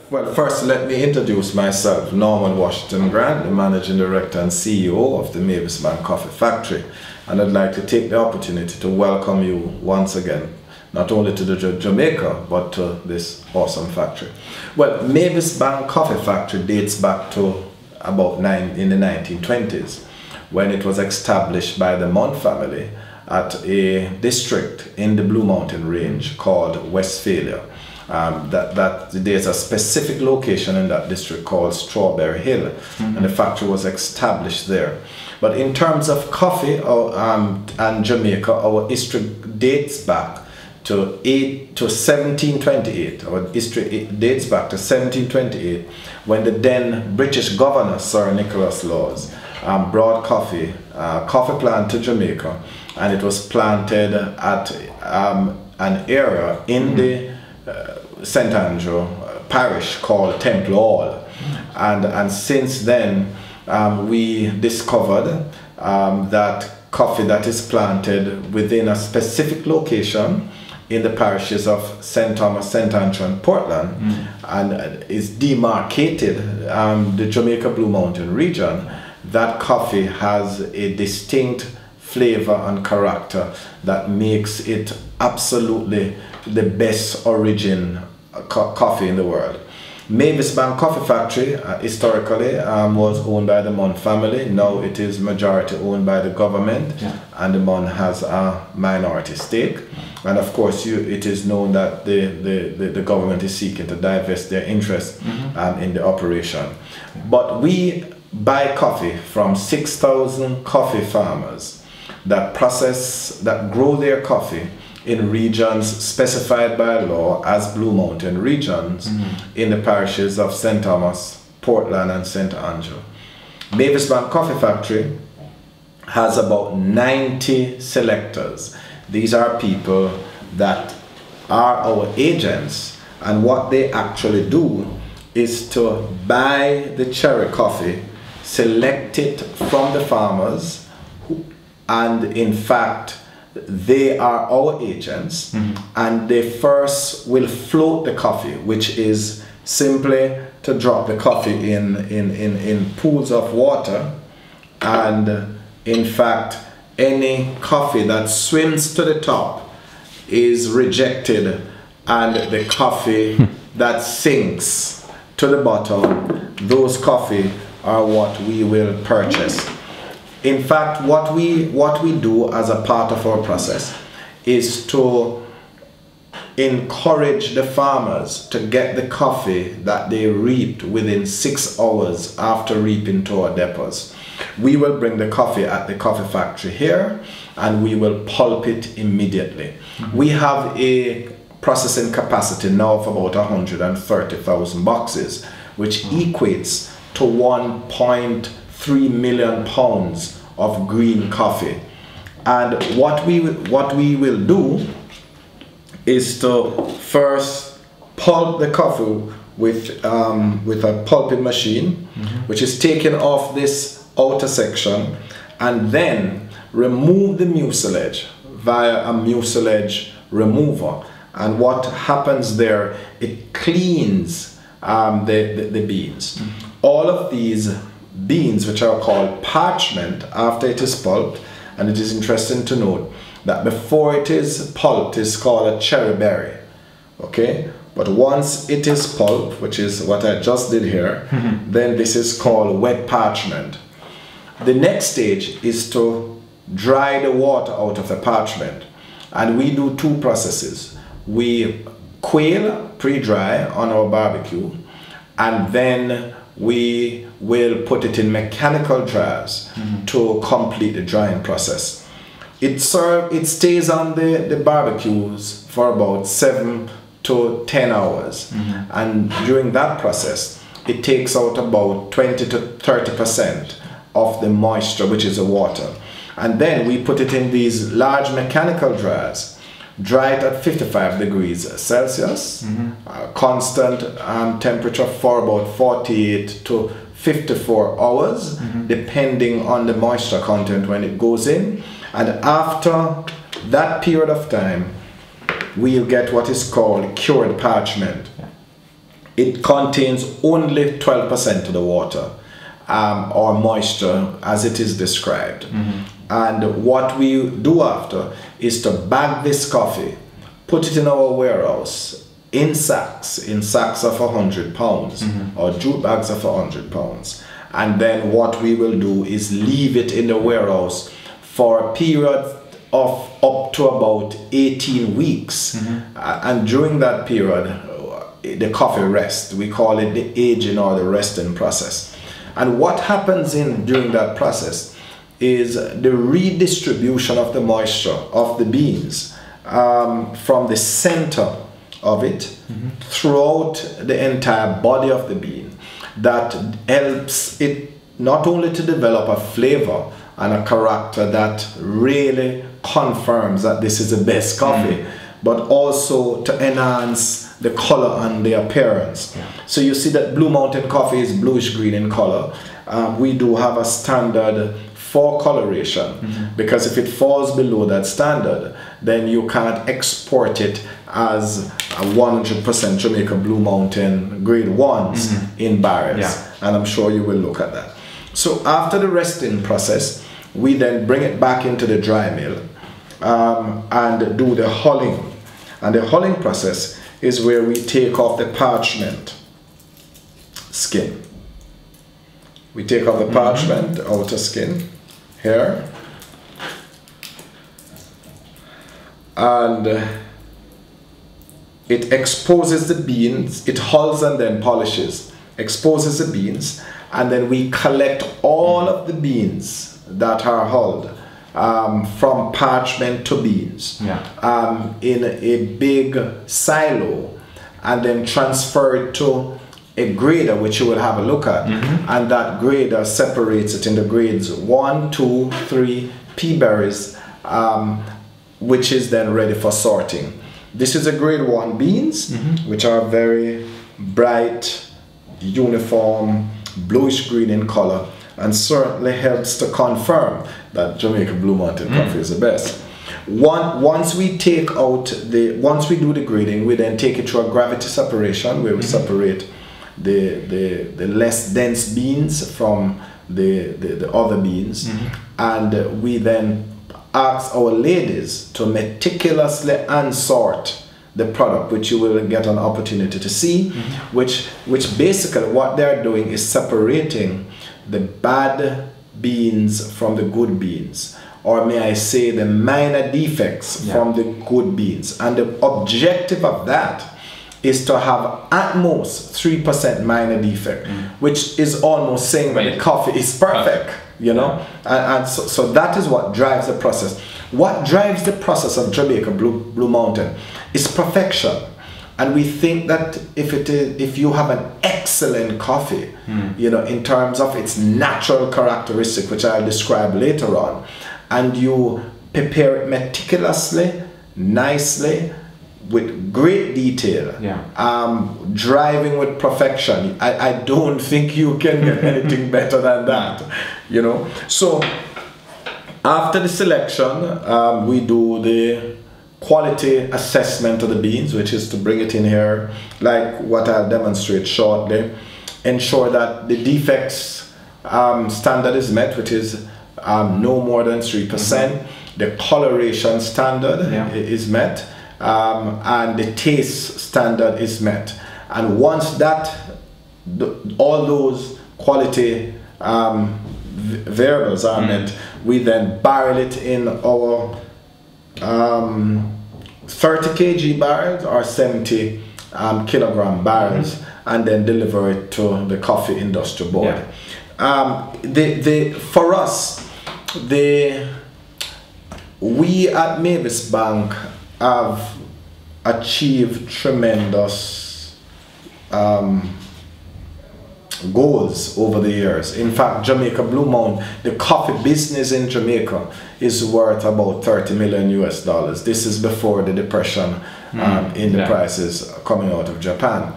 Well, first let me introduce myself, Norman Washington Grant, the Managing Director and CEO of the Mavis Bank Coffee Factory. And I'd like to take the opportunity to welcome you once again, not only to the Jamaica, but to this awesome factory. Well, Mavis Bank Coffee Factory dates back to about in the 1920s, when it was established by the Munn family at a district in the Blue Mountain Range called Westphalia. There's a specific location in that district called Strawberry Hill, and the factory was established there. But in terms of coffee and Jamaica, our history dates back to 1728. Our history dates back to 1728, when the then British governor, Sir Nicholas Laws, brought coffee plant to Jamaica, and it was planted at an area in the St. Andrew parish called Temple Hall, and since then we discovered that coffee that is planted within a specific location in the parishes of St. Thomas, St. Andrew and Portland and is demarcated the Jamaica Blue Mountain region, that coffee has a distinct flavor and character that makes it absolutely the best origin coffee in the world. Mavis Bank Coffee Factory historically was owned by the Munn family. Now it is majority owned by the government, and the Munn has a minority stake. And of course it is known that the government is seeking to divest their interest in the operation. But we buy coffee from 6,000 coffee farmers that grow their coffee in regions specified by law as Blue Mountain regions in the parishes of St. Thomas, Portland and St. Andrew. Mavis Bank Coffee Factory has about 90 selectors. These are people that are our agents, and what they actually do is to buy the cherry coffee, select it from the farmers, and in fact they are our agents, and they first will float the coffee, which is simply to drop the coffee in pools of water, and in fact any coffee that swims to the top is rejected, and the coffee that sinks to the bottom, those coffee are what we will purchase. In fact, what we do as a part of our process is to encourage the farmers to get the coffee that they reaped within 6 hours after reaping to our depots. We will bring the coffee at the coffee factory here, and we will pulp it immediately. We have a processing capacity now of about 130,000 boxes, which equates to 1.3 million pounds of green coffee. And what we will do is to first pulp the coffee with a pulping machine, which is taken off this outer section, and then remove the mucilage via a mucilage remover. And what happens there, it cleans the beans. All of these beans, which are called parchment, after it is pulped, and it is interesting to note that before it is pulped, it's called a cherry berry, okay? But once it is pulped, which is what I just did here, then this is called wet parchment. The next stage is to dry the water out of the parchment, and we do two processes. We quail pre-dry on our barbecue, and then we will put it in mechanical dryers to complete the drying process. It stays on the barbecues for about 7 to 10 hours, and during that process it takes out about 20 to 30% of the moisture, which is the water, and then we put it in these large mechanical dryers, dry it at 55 degrees Celsius, constant temperature for about 48 to 54 hours, depending on the moisture content when it goes in. And after that period of time, we'll get what is called cured parchment. it contains only 12% of the water or moisture as it is described. And what we do after is to bag this coffee, put it in our warehouse in sacks of 100 pounds or jute bags of 100 pounds. And then what we will do is leave it in the warehouse for a period of up to about 18 weeks. And during that period, the coffee rests. We call it the aging or the resting process. And what happens during that process is the redistribution of the moisture of the beans from the center of it throughout the entire body of the bean. That helps it not only to develop a flavor and a character that really confirms that this is the best coffee, but also to enhance the color and the appearance. So you see that Blue Mountain coffee is bluish green in color. We do have a standard for coloration, because if it falls below that standard, then you can't export it as a 100% Jamaica Blue Mountain grade 1s in barrels. And I'm sure you will look at that. So after the resting process, we then bring it back into the dry mill and do the hulling. And the hulling process is where we take off the parchment skin. We take off the parchment outer skin here, and it exposes the beans. It hulls and then polishes, exposes the beans, and then we collect all of the beans that are hulled from parchment to beans in a big silo, and then transfer it to a grader, which you will have a look at, and that grader separates it into grades 1, 2, 3 pea berries, which is then ready for sorting. This is a grade 1 beans, which are very bright, uniform, bluish green in color, and certainly helps to confirm that Jamaica Blue Mountain coffee is the best. Once we take out once we do the grading, we then take it through a gravity separation, where we separate the less dense beans from the other beans, and we then ask our ladies to meticulously unsort the product, which you will get an opportunity to see, which basically what they're doing is separating the bad beans from the good beans, or may I say the minor defects from the good beans. And the objective of that is to have at most 3% minor defect, which is almost saying that the coffee is perfect, you know. And so that is what drives the process. What drives the process of Jamaica Blue Mountain is perfection. And we think that if you have an excellent coffee, you know, in terms of its natural characteristic, which I'll describe later on, and you prepare it meticulously, nicely, with great detail, driving with perfection, I don't think you can get anything better than that, you know. So after the selection, we do the quality assessment of the beans, which is to bring it in here, like what I'll demonstrate shortly, ensure that the defects standard is met, which is no more than 3%. The coloration standard is met, and the taste standard is met. And once that, all those quality variables are met, we then barrel it in our 30 kg barrels or 70 kilogram barrels, and then deliver it to the coffee industry board. For us, we at Mavis Bank have achieved tremendous goals over the years. In fact, Jamaica Blue Mountain, the coffee business in Jamaica is worth about $30 million US. This is before the depression in the prices coming out of Japan.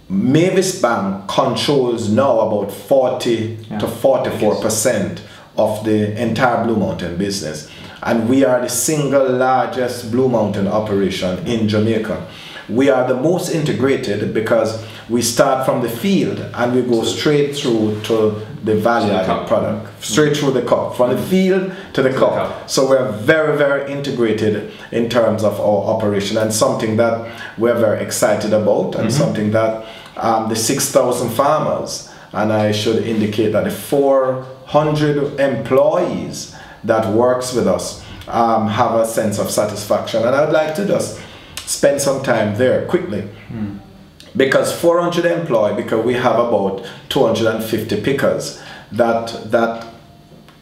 Mavis Bank controls now about 40 to 44% of the entire Blue Mountain business, and we are the single largest Blue Mountain operation in Jamaica. we are the most integrated because we start from the field and we go straight through to the value-added product, straight through the cup, from the field to the cup. So we're very, very integrated in terms of our operation, and something that we're very excited about, and something that the 6,000 farmers, and I should indicate that the 400 employees that works with us have a sense of satisfaction. And I'd like to just spend some time there quickly. Because 400 employees, because we have about 250 pickers that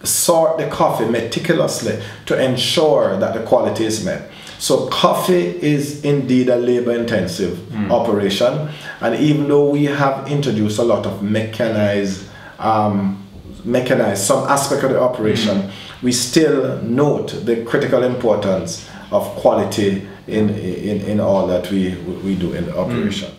sort the coffee meticulously to ensure that the quality is met. So coffee is indeed a labor-intensive operation, and even though we have introduced a lot of mechanized some aspect of the operation, we still note the critical importance of quality in all that we do in the operation.